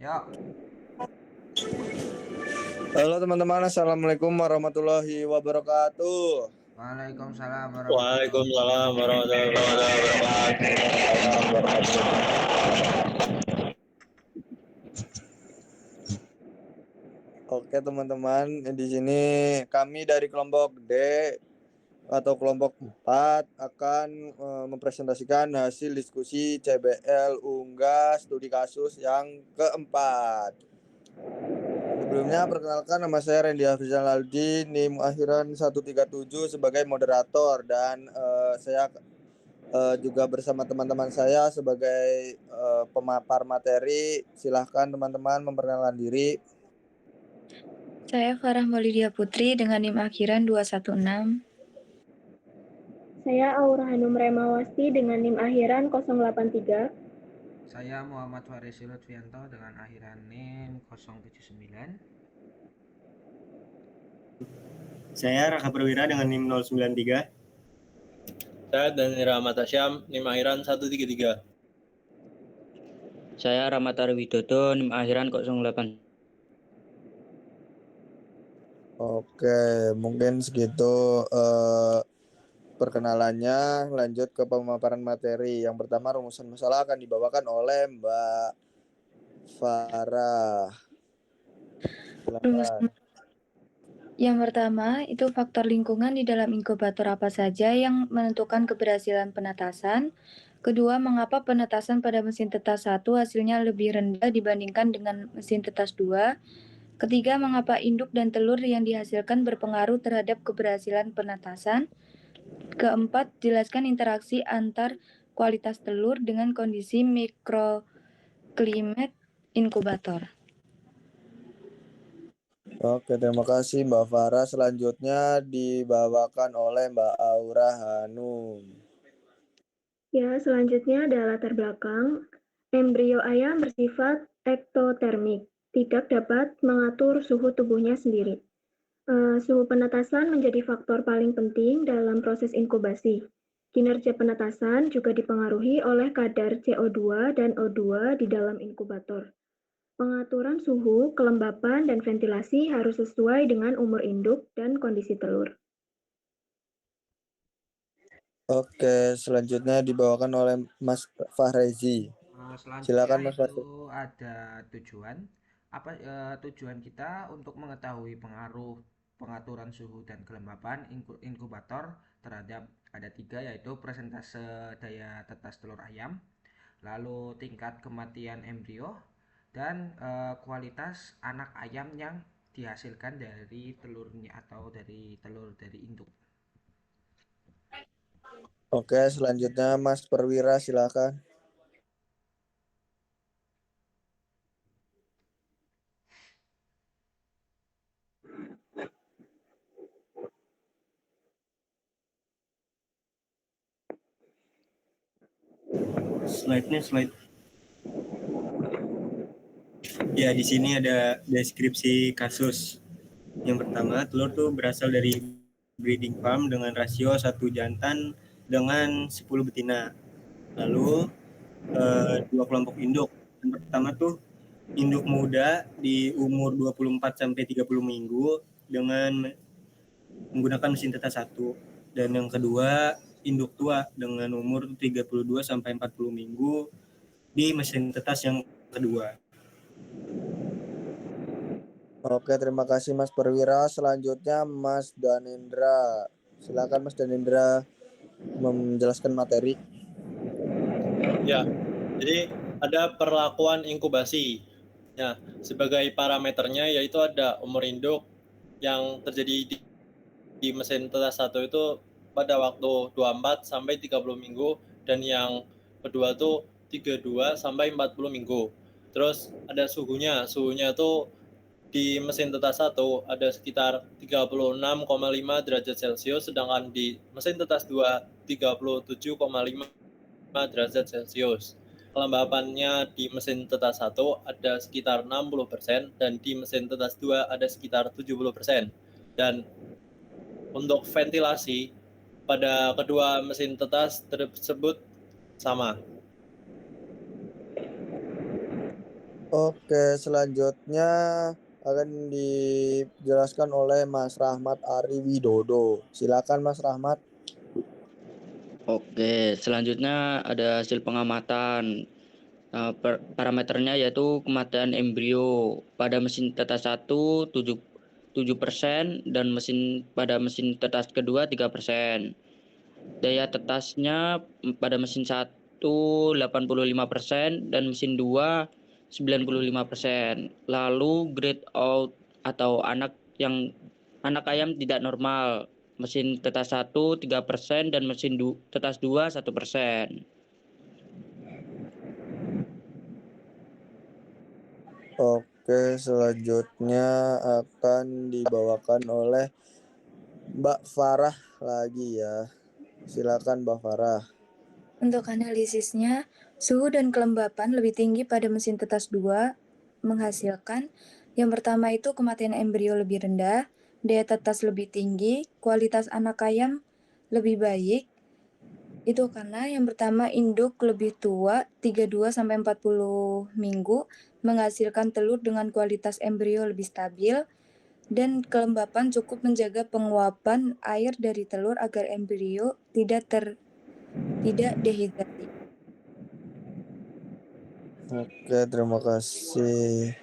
Yuk. Halo teman-teman, Assalamualaikum warahmatullahi wabarakatuh. Waalaikumsalam warahmatullahi Waalaikumsalam warahmatullahi wabarakatuh. Oke teman-teman, di sini kami dari kelompok D atau kelompok 4 akan mempresentasikan hasil diskusi CBL Unggah Studi Kasus yang keempat. Sebelumnya perkenalkan, nama saya Randy Hafizal Aldi, NIM akhiran 137 sebagai moderator, dan saya juga bersama teman-teman saya sebagai pemapar materi. Silahkan teman-teman memperkenalkan diri. Saya Farah Maulidia Putri dengan NIM akhiran 216. Saya Aura Hanum Remawasti dengan NIM akhiran 083. Saya Muhammad Farisi Lutfianto dengan akhiran NIM 079. Saya Raka Perwira dengan NIM 093. Saya Daniel Rahmat Hasyam, NIM akhiran 133. Saya Ramadhani Widodo, NIM akhiran 08. Oke, mungkin segitu perkenalannya. Lanjut ke pemaparan materi. Yang pertama, rumusan masalah akan dibawakan oleh Mbak Farah. Silakan. Yang pertama, itu faktor lingkungan di dalam inkubator apa saja yang menentukan keberhasilan penetasan. Kedua, mengapa penetasan pada mesin tetas 1 hasilnya lebih rendah dibandingkan dengan mesin tetas 2. Ketiga, mengapa induk dan telur yang dihasilkan berpengaruh terhadap keberhasilan penetasan. Keempat, jelaskan interaksi antar kualitas telur dengan kondisi mikroklimat inkubator. Oke, terima kasih Mbak Farah. Selanjutnya dibawakan oleh Mbak Aura Hanum. Ya, selanjutnya ada latar belakang. Embrio ayam bersifat ektotermik, tidak dapat mengatur suhu tubuhnya sendiri. Suhu penetasan menjadi faktor paling penting dalam proses inkubasi. Kinerja penetasan juga dipengaruhi oleh kadar CO2 dan O2 di dalam inkubator. Pengaturan suhu, kelembapan, dan ventilasi harus sesuai dengan umur induk dan kondisi telur. Oke, selanjutnya dibawakan oleh Mas Fahrezi. Silakan Mas Fahrezi. Itu ada tujuan. Tujuan kita untuk mengetahui pengaruh pengaturan suhu dan kelembapan inkubator terhadap ada 3, yaitu persentase daya tetas telur ayam, lalu tingkat kematian embrio, dan kualitas anak ayam yang dihasilkan dari telurnya atau dari telur dari induk. Oke, selanjutnya Mas Perwira, silakan. Slide. Ya, di sini ada deskripsi kasus. Yang pertama, telur tuh berasal dari breeding farm dengan rasio 1 jantan dengan 10 betina. Lalu 2 kelompok induk. Yang pertama tuh induk muda di umur 24 sampai 30 minggu dengan menggunakan mesin tetas 1. Dan yang kedua, induk tua dengan umur 32 sampai 40 minggu di mesin tetas yang kedua. Oke, terima kasih Mas Perwira. Selanjutnya Mas Danendra. Silakan Mas Danendra menjelaskan materi. Ya, jadi ada perlakuan inkubasi. Ya, sebagai parameternya yaitu ada umur induk yang terjadi di mesin tetas 1 itu pada waktu 24 sampai 30 minggu, dan yang kedua tuh 32 sampai 40 minggu. Terus ada suhunya tuh di mesin tetas 1 ada sekitar 36,5 derajat Celcius, sedangkan di mesin tetas 2 37,5 derajat Celcius. Kelembapannya di mesin tetas 1 ada sekitar 60% dan di mesin tetas 2 ada sekitar 70%. Dan untuk ventilasi pada kedua mesin tetas tersebut sama. Oke, selanjutnya akan dijelaskan oleh Mas Rahmat Ari Widodo. Silakan Mas Rahmat. Oke, selanjutnya ada hasil pengamatan. Parameternya yaitu kematian embrio pada mesin tetas 1 7% dan pada mesin tetas kedua 3%. Daya tetasnya pada mesin 1 85% dan mesin 2 95%. Lalu grade out atau anak ayam tidak normal. Mesin tetas 1 3% dan mesin tetas 2 1%. Oke, selanjutnya akan dibawakan oleh Mbak Farah lagi ya. Silakan Mbak Farah. Untuk analisisnya, suhu dan kelembapan lebih tinggi pada mesin tetas 2 menghasilkan yang pertama itu kematian embrio lebih rendah, daya tetas lebih tinggi, kualitas anak ayam lebih baik. Itu karena yang pertama induk lebih tua 32 sampai 40 minggu menghasilkan telur dengan kualitas embrio lebih stabil dan kelembapan cukup menjaga penguapan air dari telur agar embrio tidak dehidrasi. Oke, terima kasih.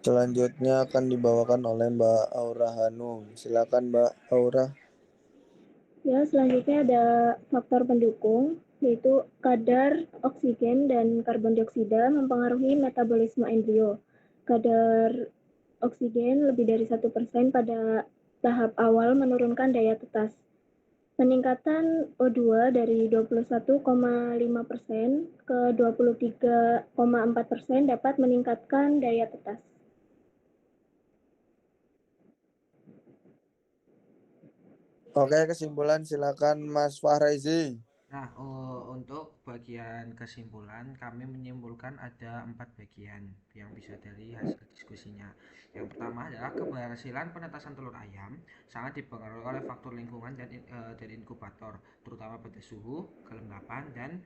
Selanjutnya akan dibawakan oleh Mbak Aura Hanum. Silakan Mbak Aura. Ya, selanjutnya ada faktor pendukung, yaitu kadar oksigen dan karbon dioksida mempengaruhi metabolisme embrio. Kadar oksigen lebih dari 1% pada tahap awal menurunkan daya tetas. Peningkatan O2 dari 21,5% ke 23,4% dapat meningkatkan daya tetas. Oke, kesimpulan silakan Mas Fahrezi. Nah, untuk bagian kesimpulan, kami menyimpulkan ada 4 bagian yang bisa dari hasil diskusinya. Yang pertama adalah keberhasilan penetasan telur ayam sangat dipengaruhi oleh faktor lingkungan dan inkubator, terutama pada suhu, kelembapan, dan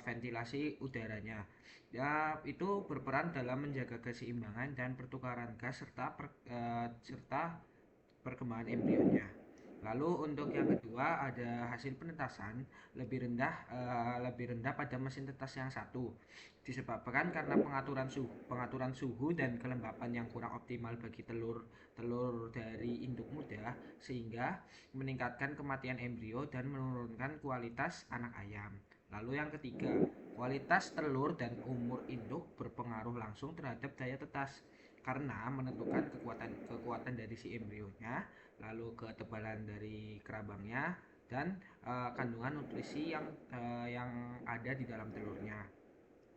ventilasi udaranya. Ya, itu berperan dalam menjaga keseimbangan dan pertukaran gas serta perkembangan embrionya. Lalu untuk yang kedua ada hasil penetasan lebih rendah pada mesin tetas yang satu, disebabkan karena pengaturan suhu dan kelembapan yang kurang optimal bagi telur dari induk muda, sehingga meningkatkan kematian embrio dan menurunkan kualitas anak ayam. Lalu yang ketiga, kualitas telur dan umur induk berpengaruh langsung terhadap daya tetas karena menentukan kekuatan dari si embrionya, lalu ketebalan dari kerabangnya, dan kandungan nutrisi yang ada di dalam telurnya.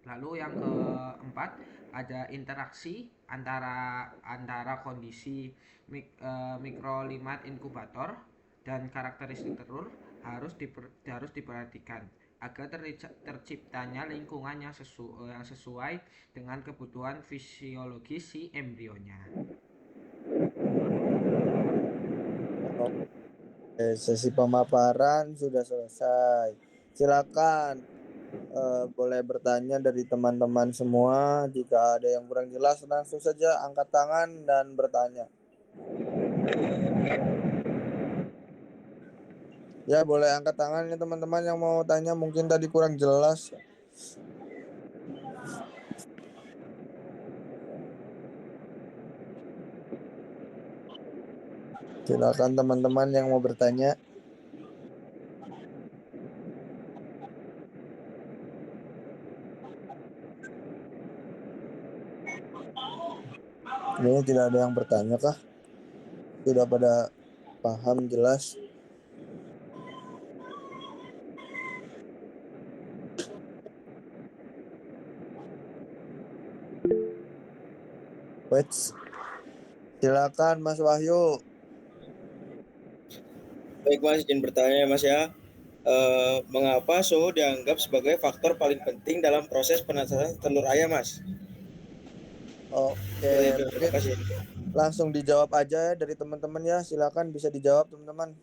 Lalu yang keempat ada interaksi antara kondisi mikroklimat inkubator dan karakteristik telur harus diperhatikan agar terciptanya lingkungan yang sesuai dengan kebutuhan fisiologis si embrionya. Oke, sesi pemaparan sudah selesai. Silakan boleh bertanya dari teman-teman semua. Jika ada yang kurang jelas, langsung saja angkat tangan dan bertanya. Ya, boleh angkat tangan ya teman-teman yang mau tanya. Mungkin tadi kurang jelas. Silakan teman-teman yang mau bertanya. Ini tidak ada yang bertanya kah? Sudah pada paham jelas? Wait. Silakan Mas Wahyu. Baik Mas, izin bertanya Mas ya. Mengapa suhu dianggap sebagai faktor paling penting dalam proses penetasan telur ayam Mas? Oke, Terima mungkin kasih. langsung dijawab aja ya dari teman-teman ya. Silakan bisa dijawab teman-teman.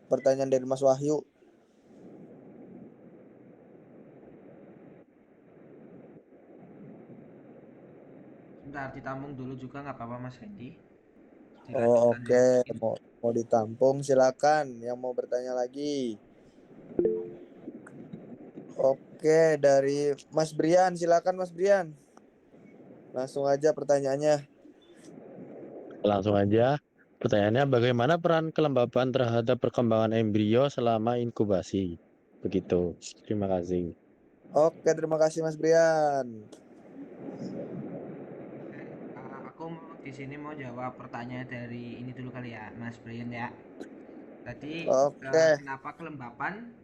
Pertanyaan dari Mas Wahyu. Bentar ditampung dulu juga nggak apa-apa Mas Hendy. Oh, Dilanjutkan oke. dulu. Mau ditampung silakan yang mau bertanya lagi. Oke, dari Mas Brian, silakan Mas Brian. Langsung aja pertanyaannya. Langsung aja. Pertanyaannya, bagaimana peran kelembapan terhadap perkembangan embrio selama inkubasi? Begitu. Terima kasih. Oke, terima kasih Mas Brian. Aku di sini mau jawab pertanyaan dari ini dulu kali ya, Mas Brian ya. Tadi Oke. kenapa kelembapan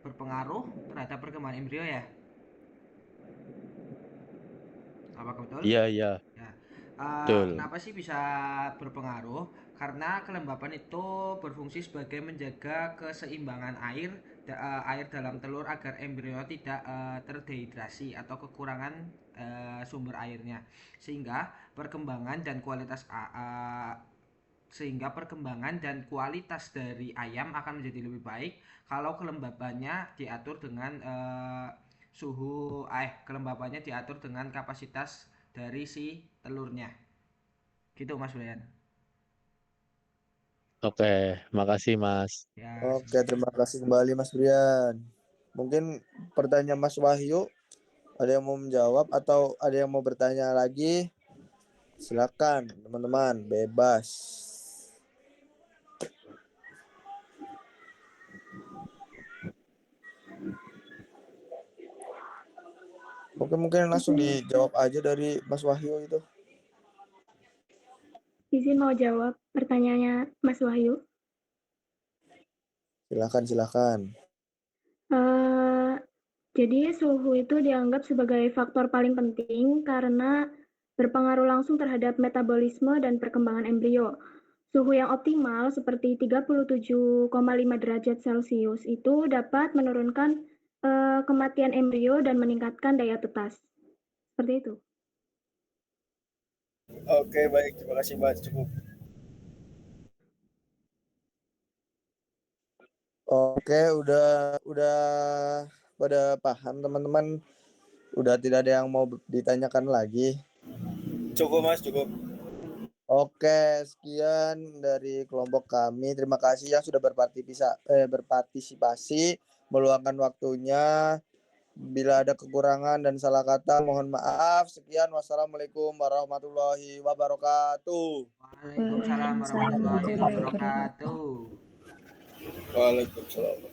berpengaruh terhadap perkembangan embrio ya? Apa betul? Iya, iya. Ya. Betul. Kenapa sih bisa berpengaruh? Karena kelembapan itu berfungsi sebagai menjaga keseimbangan air dalam telur agar embrio tidak terdehidrasi atau kekurangan sumber airnya, sehingga perkembangan dan kualitas dari ayam akan menjadi lebih baik kalau kelembapannya diatur dengan kapasitas dari si telurnya. Gitu Mas Brian. Oke, makasih Mas. Ya, Oke, terima kasih kembali Mas Brian. Mungkin pertanyaan Mas Wahyu, ada yang mau menjawab atau ada yang mau bertanya lagi? Silakan teman-teman, bebas. Oke, mungkin langsung dijawab aja dari Mas Wahyu itu. Izin mau jawab pertanyaannya Mas Wahyu. Silakan. Jadi suhu itu dianggap sebagai faktor paling penting karena berpengaruh langsung terhadap metabolisme dan perkembangan embrio. Suhu yang optimal seperti 37,5 derajat Celcius itu dapat menurunkan kematian embrio dan meningkatkan daya tetas. Seperti itu. Oke, baik. Terima kasih Mbak. Cukup. Oke, udah pada paham teman-teman. Udah tidak ada yang mau ditanyakan lagi. Cukup Mas, cukup. Oke, sekian dari kelompok kami. Terima kasih yang sudah berpartisipasi, meluangkan waktunya. Bila ada kekurangan dan salah kata, mohon maaf. Sekian, wassalamualaikum warahmatullahi wabarakatuh. Waalaikumsalam warahmatullahi wabarakatuh. Waalaikumsalam.